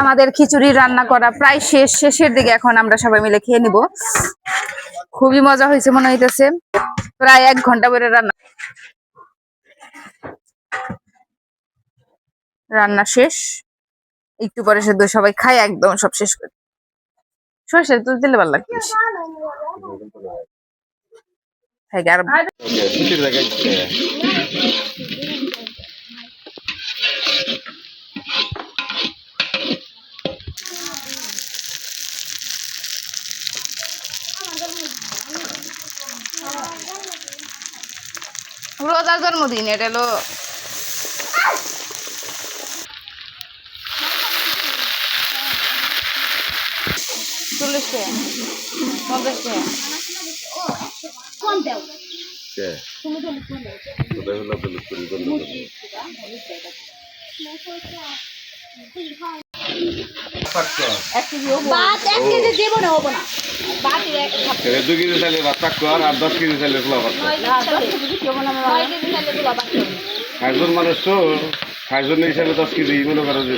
আমাদের খিচুড়ি রান্না করা প্রায় শেষের দিকে। এখন আমরা সবাই মিলে খেয়ে নিব। খুবই মজা হয়েছে মনে হইতেছে। প্রায় 1 ঘন্টা ধরে রান্না শেষ। একটু পরে শুধু সবাই খাই একদম সব শেষ করে। সরষের তেল দিলে ভালো লাগবে। রোজার জন্মদিন এটা হলো। খাইজন মানুষ তো খাইজন হিসাবে 10 কেজি মনে করো যে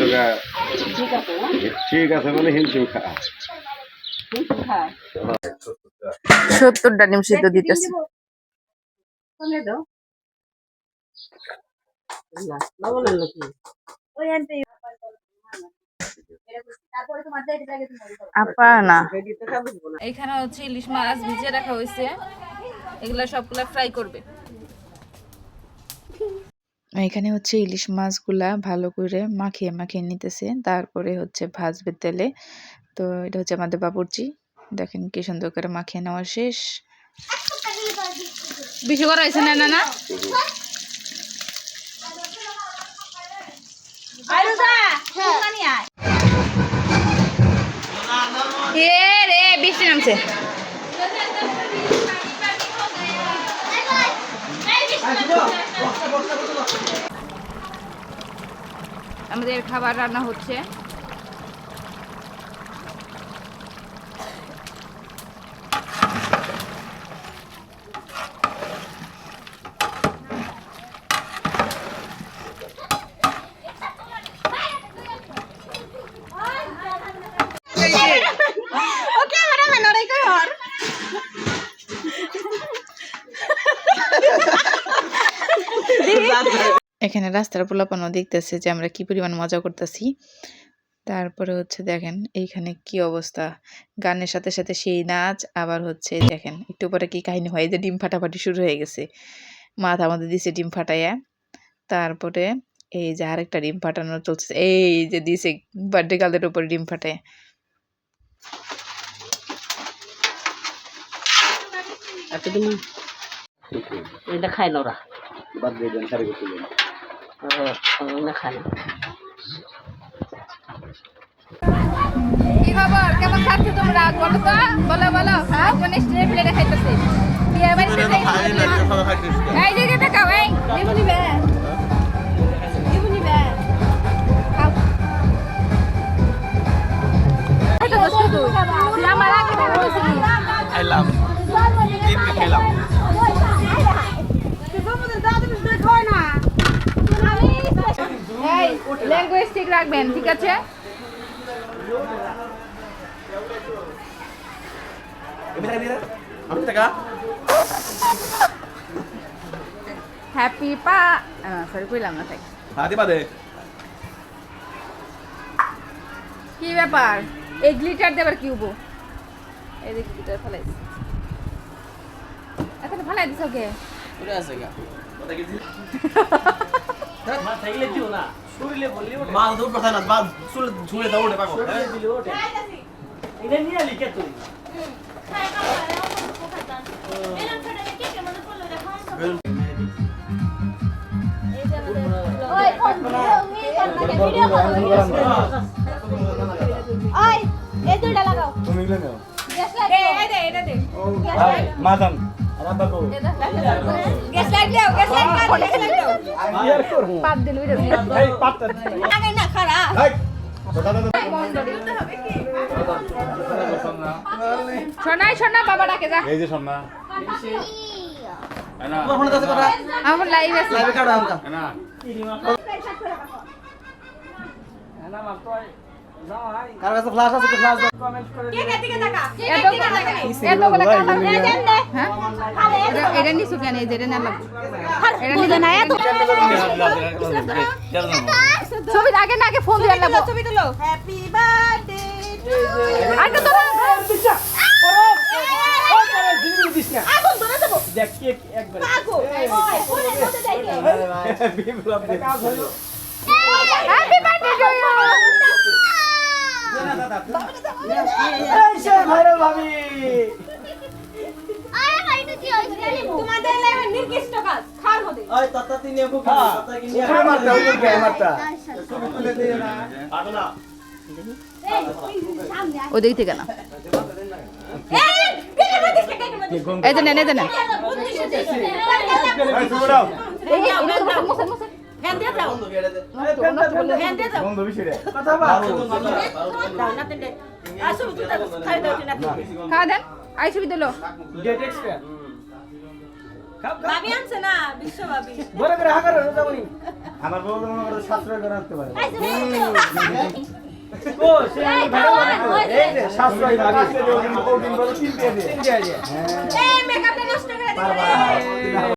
ঠিক আছে মানে হিমশিম খা 70টা ডিম সিদ্ধ দিতেছে। আপা না এখানে হচ্ছে ইলিশ মাছ ভিজিয়ে রাখা হয়েছে। এগুলা সবগুলা ফ্রাই করবে। এখানে হচ্ছে ইলিশ মাছগুলা ভালো করে মাখিয়ে মাখিয়ে নিতেছে, তারপরে হচ্ছে ভাজবে তেলে। তো এটা হচ্ছে আমাদের বাবুর্চি, দেখেন কি সুন্দর করে মাখিয়ে নেওয়া শেষ। বেশি করা হয়েছে না না রে বৃষ্টি নামছে। আমাদের খাবার রান্না হচ্ছে। এখানে রাস্তার পোলাপানও দেখতেছে যে আমরা কি পরিমাণ মজা করতেছি। তারপরে হচ্ছে দেখেন এইখানে কি অবস্থা, গানের সাথে সাথে সেই নাচ। আবার হচ্ছে দেখেন একটু পরে কি কাহিনী হয়, যে ডিম ফাটাফাটি শুরু হয়ে গেছে। মাথা আমাদের দিছে ডিম ফাটাইয়া। তারপরে এই যে আরেকটা ডিম ফাটানো চলছে, এই যে দিছে বার্থডে গার্লের উপর ডিম ফাটায়। এটা খাই না ওরা, বাদ দিয়ে দেন সারি করতে দেন না খাই না। কি খবর, কেমন খাচ্ছ তোমরা বলো তো, বলো বলো। হ্যাঁ কোন স্ট্রে প্লেটে খাইতেছে কি আবার এই দিকে তাকাও, এই দিবনি বে খাও। এটা বসে তো আমার আগে বসে কি খাইলাম কি খেলাম এই ল্যাঙ্গুয়েজ ঠিক রাখবেন, ঠিক আছে? হ্যাপি পা সরি কইলাম না তাই। হাতি বাদে কি ব্যাপার, এই গ্লিটার দেবার কি হবো? এই দেখ গ্লিটার ফেলাইছি, এখন ফেলাই দিছ কে? ওরে আছে গা ওটা কি মা থাকলে দিও না, শুইলে বললি ওটা মাল দৌড় কথা না, বাল শুলে ঝুলে দাও ওটা পাগল দিলে ওটা এটা নিয়ে লিখে তুই ওই এই দুইটা লাগাও তুমি গলে নাও গ্যাস লাইট এটা দে মাদান রাব্বা কো গ্যাস লাইট দাও গ্যাস লাইট দাও ইয়ার করব পাত দিল ওইটা এই পাতটা আগে না খারা এই দাদা শোনাই শোনা বাবা ডাকে যা। এই যে শোনা না তোমার ফোনে আছে কথা আমার লাইভ আছে, লাইভে কাটা আমকা না না মার তো কার কাছে ফ্ল্যাশ আছে তো ফ্ল্যাশ দাও কমেন্ট করে কে কে দিকে তাকা এতগুলো কালার হ্যাঁ এটা নিছু কেন এই যে এটা না লাগবে এটা নিলে না এত ছবি আগে না আগে ফোন দিয়ে লাগবে ছবি তুলো হ্যাপি বার্থডে আগে তো আগুন ধরে দেব দেখ কেক একবার আগুন ওই ফোনে মধ্যে যাইতে বিপ্লব দে কাজ হলো হ্যাপি বার্থডে টু ইউ এই সে ভাইরাল ভাবি তোমাদের লাইভে নির্দিষ্ট কাজ খার হতে ওই তত্তা তিনে খুব তত্তা কি নিয়ে মারতা ওই কে মারতা ছবি তুলে দে না আটো না ওদিক থেকে না এই যে নেন এই যে নেন এই ছবি দাও বন্ধ বিষয় কথা বল খাওয়া দেন আই ছবি দিলো ডেট এক্সপায়ার ভাবি আনছে না বিশ্ব ভাবি বড় করে হাকার যাবনি আমার বউ মনে করে শাস্ত্রয় করে রাখতে পারে ও সে ভালো ভাবে এই যে শাস্ত্রয় ভাবি ওদিন বড় তিন দিয়ে দে এই মেকআপটা নষ্ট করে দিলে